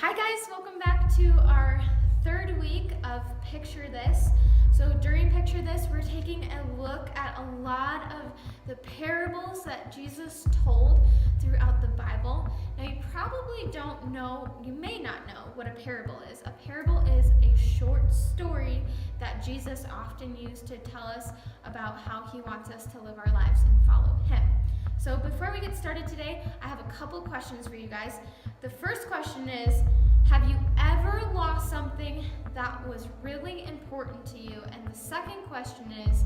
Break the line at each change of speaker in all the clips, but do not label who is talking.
Hi guys, welcome back to our third week of Picture This. So during Picture This, we're taking a look at a lot of the parables that Jesus told throughout the Bible. Now you probably don't know, you may not know what a parable is. A parable is a short story that Jesus often used to tell us about how he wants us to live our lives and follow him. So before we get started today, I have a couple questions for you guys. The first question is, have you ever lost something that was really important to you? And the second question is,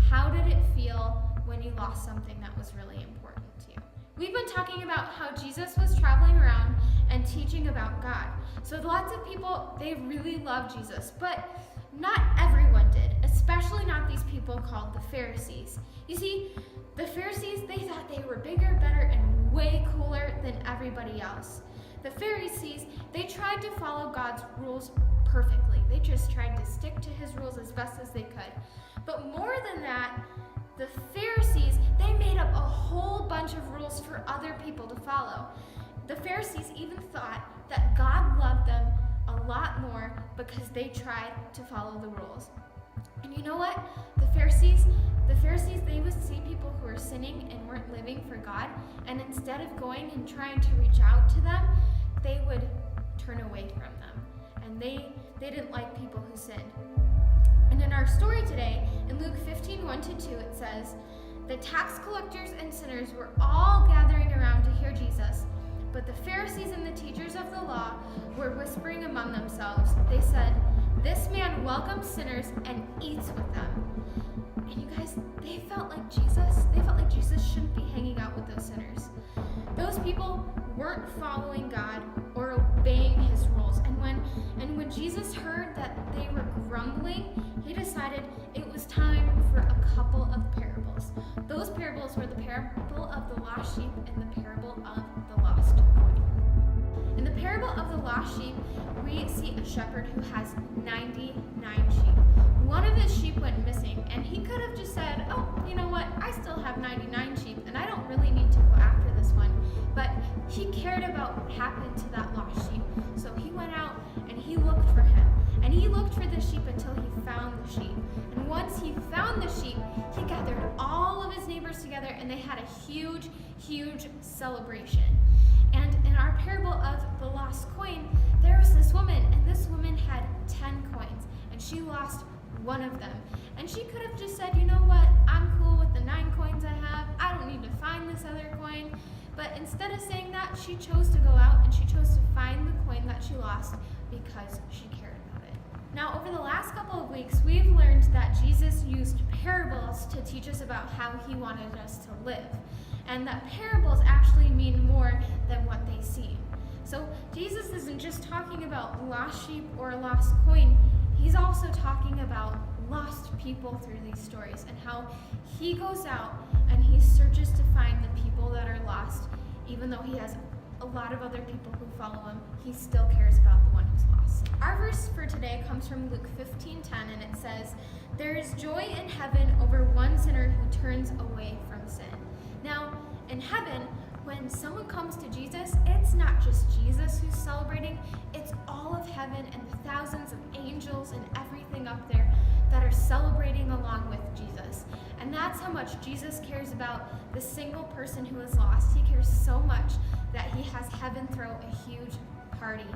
how did it feel when you lost something that was really important to you? We've been talking about how Jesus was traveling around and teaching about God. So lots of people, they really love Jesus, but not everyone did, especially not these people called the Pharisees. You see, the Pharisees, they thought they were bigger, better, and way cooler than everybody else. The Pharisees, they tried to follow God's rules perfectly. They just tried to stick to his rules as best as they could. But more than that, the Pharisees, they made up a whole bunch of rules for other people to follow. The Pharisees even thought that God loved them a lot more because they tried to follow the rules. And you know what? The Pharisees, they would see people who were sinning and weren't living for God, and instead of going and trying to reach out to them, they would turn away from them. And they didn't like people who sinned. And in our story today, in Luke 15:1-2, it says, "The tax collectors and sinners were all gathering around to hear Jesus. But the Pharisees and the teachers of the law were whispering among themselves. They said, 'This man welcomes sinners and eats with them.'" And you guys, they felt like Jesus shouldn't be hanging out with those sinners. Those people weren't following God or obeying his rules. And when Jesus heard that they were grumbling, he decided it was time for a couple of parables. Those parables were the parable of the lost sheep and the parable of the lost coin. In the parable of the lost sheep, we see a shepherd who has 99 sheep. One of his sheep went missing, and he could have just said, "Oh, you know what, I still have 99 sheep, and I don't really need to go after this one." But he cared about what happened to that lost sheep, so he went out and he looked for him. And he looked for the sheep until he found the sheep. And once he found the sheep, he gathered all of his neighbors together, and they had a huge, huge celebration. And in our parable of the lost coin, there was this woman, and this woman had 10 coins, and she lost one of them. And she could have just said, "You know what, I'm cool with the 9 coins I have. I don't need to find this other coin." But instead of saying that, she chose to go out and she chose to find the coin that she lost because she cared about it. Now, over the last couple of weeks, we've learned that Jesus used parables to teach us about how he wanted us to live, and that parables actually mean more than what they seem. So Jesus isn't just talking about lost sheep or lost coin, he's also talking about lost people through these stories, and how he goes out and he searches to find the people that are lost. Even though he has a lot of other people who follow him, he still cares about the one who's lost. Our verse for today comes from Luke 15:10, and it says, "There is joy in heaven over one sinner who turns away from sin." Now, in heaven, when someone comes to Jesus, it's not just Jesus who's celebrating, it's all of heaven and the thousands of angels and everything up there that are celebrating along with Jesus. And that's how much Jesus cares about the single person who is lost. He cares so much that he has heaven throw a huge party